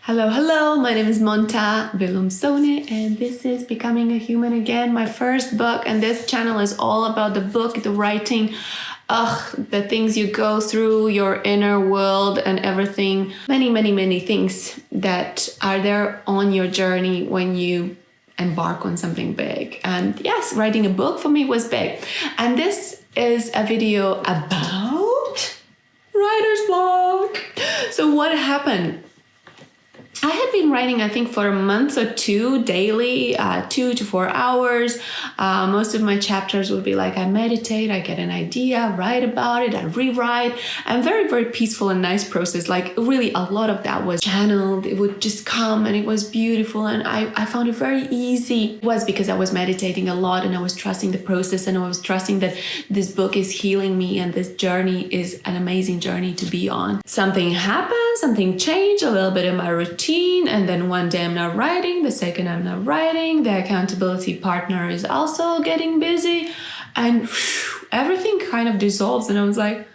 Hello, my name is Monta Vilumsone and this is Becoming a Human Again, my first book, and this channel is all about the book, the writing, the things you go through, your inner world and everything, many things that are there on your journey when you embark on something big. And yes, writing a book for me was big. And this is a video about writer's block. So what happened? I had been writing, I think, for a month or two daily, 2 to 4 hours. Most of my chapters would be like, I meditate, I get an idea, write about it, I rewrite, and very peaceful and nice process. Like really a lot of that was channeled. It would just come and it was beautiful. And I found it very easy. It was because I was meditating a lot and I was trusting the process and I was trusting that this book is healing me and this journey is an amazing journey to be on. Something happened, something changed a little bit in my routine. And then one day I'm not writing, the second I'm not writing, the accountability partner is also getting busy, and everything kind of dissolves. And I was like,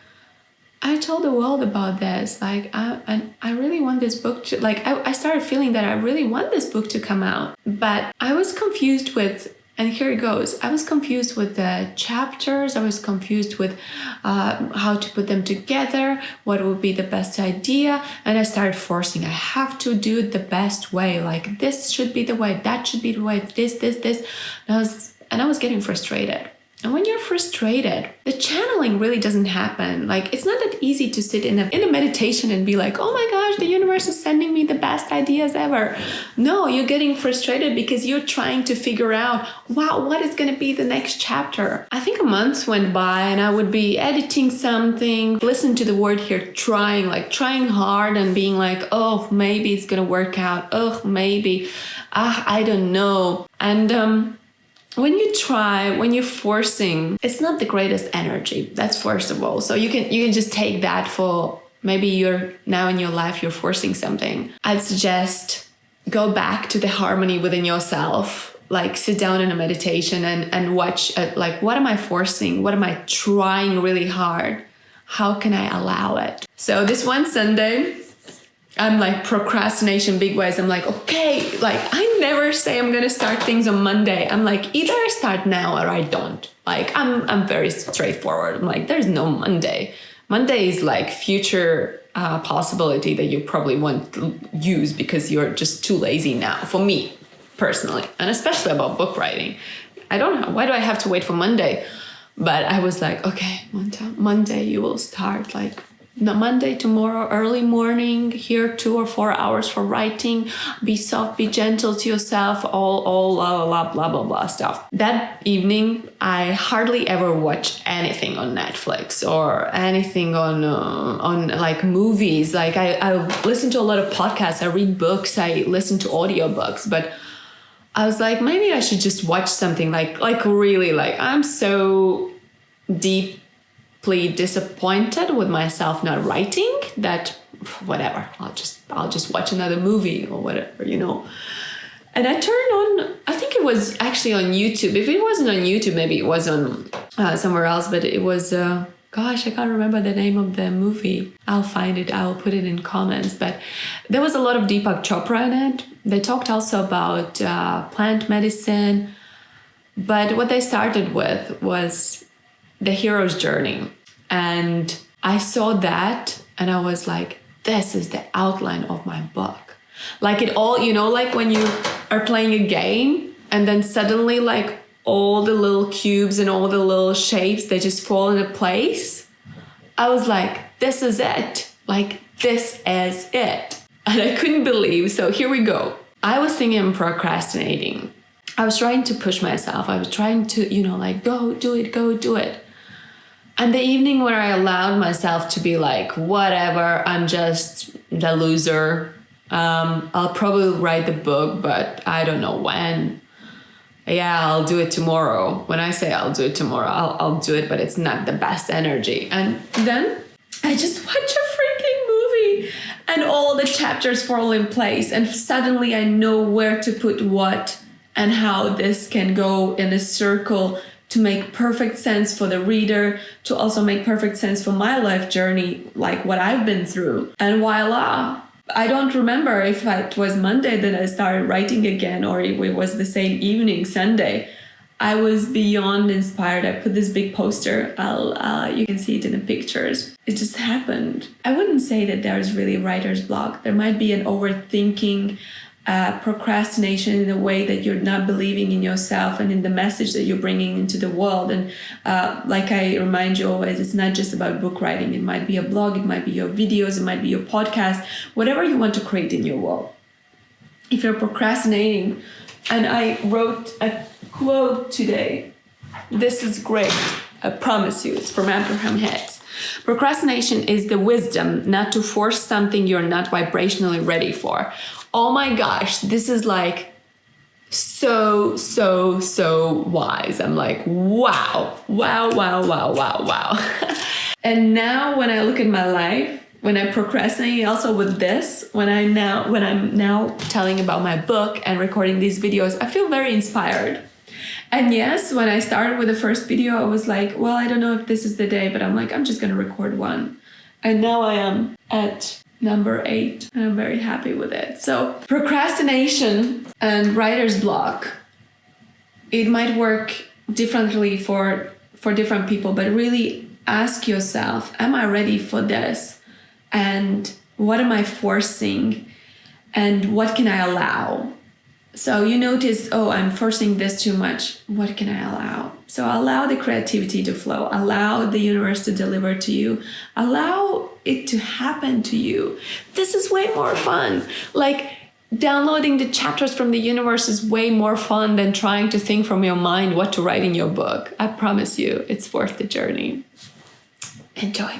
I told the world about this. Like, I really want this book to, like, I started feeling that I really want this book to come out. But I was confused with, and here it goes, I was confused with the chapters, I was confused with how to put them together, what would be the best idea, and I started forcing, I have to do it the best way, like this should be the way, that should be the way, this. And I was getting frustrated. And when you're frustrated, the channeling really doesn't happen. Like, it's not that easy to sit in a meditation and be like, oh my gosh, the universe is sending me the best ideas ever. No, you're getting frustrated because you're trying to figure out, wow, what is going to be the next chapter? I think a month went by and I would be editing something, listen to the word here, trying hard and being like, oh, maybe it's going to work out. Oh, maybe, I don't know. And, when you try, when you're forcing, it's not the greatest energy. That's first of all. So you can just take that for maybe you're now in your life, you're forcing something. I'd suggest go back to the harmony within yourself. Like sit down in a meditation and watch like, what am I forcing? What am I trying really hard? How can I allow it? So this one Sunday, I'm like procrastination big ways. I'm like, okay, like I never say I'm going to start things on Monday. I'm like, either I start now or I don't. Like I'm very straightforward. I'm like, there's no Monday. Monday is like future possibility that you probably won't use because you're just too lazy now, for me personally, and especially about book writing. I don't know. Why do I have to wait for Monday? But I was like, okay, Monday you will start like Monday, tomorrow, early morning, here 2 or 4 hours for writing, be soft, be gentle to yourself, all blah blah stuff. That evening, I hardly ever watch anything on Netflix or anything on like movies. Like I listen to a lot of podcasts, I read books, I listen to audiobooks, but I was like, maybe I should just watch something like really, like I'm so deeply disappointed with myself not writing that whatever, I'll just watch another movie or whatever, you know. And I turned on, I think it was actually on YouTube. If it wasn't on YouTube, maybe it was on somewhere else, but it was gosh, I can't remember the name of the movie. I'll find it, I'll put it in comments. But there was a lot of Deepak Chopra in it. They talked also about plant medicine, but what they started with was the hero's journey. And I saw that and I was like, this is the outline of my book. Like it all, you know, like when you are playing a game and then suddenly like all the little cubes and all the little shapes, they just fall into place. I was like, this is it. Like, this is it. And I couldn't believe. So here we go. I was thinking I'm procrastinating. I was trying to push myself. I was trying to, you know, like, go do it. And the evening where I allowed myself to be like, whatever, I'm just the loser. I'll probably write the book, but I don't know when. Yeah, I'll do it tomorrow. When I say I'll do it tomorrow, I'll do it, but it's not the best energy. And then I just watch a freaking movie and all the chapters fall in place. And suddenly I know where to put what and how this can go in a circle to make perfect sense for the reader, to also make perfect sense for my life journey, like what I've been through. And voila, I don't remember if it was Monday that I started writing again or if it was the same evening, Sunday. I was beyond inspired. I put this big poster. You can see it in the pictures. It just happened. I wouldn't say that there's really writer's block. There might be an overthinking, procrastination in a way that you're not believing in yourself and in the message that you're bringing into the world. And like I remind you always, it's not just about book writing. It might be a blog, it might be your videos, it might be your podcast, whatever you want to create in your world. If you're procrastinating, and I wrote a quote today. This is great. I promise you. It's from Abraham Hicks. Procrastination is the wisdom not to force something you're not vibrationally ready for. Oh my gosh, this is like so wise. I'm like, wow. And now when I look at my life, when I procrastinate, also with this, when I'm now telling about my book and recording these videos, I feel very inspired. And yes, when I started with the first video, I was like, well, I don't know if this is the day, but I'm like, I'm just going to record one. And now I am at number 8, and I'm very happy with it. So procrastination and writer's block, it might work differently for different people, but really ask yourself, am I ready for this? And what am I forcing? And what can I allow? So you notice, oh, I'm forcing this too much. What can I allow? So allow the creativity to flow. Allow the universe to deliver to you. Allow it to happen to you. This is way more fun. Like downloading the chapters from the universe is way more fun than trying to think from your mind what to write in your book. I promise you, it's worth the journey. Enjoy.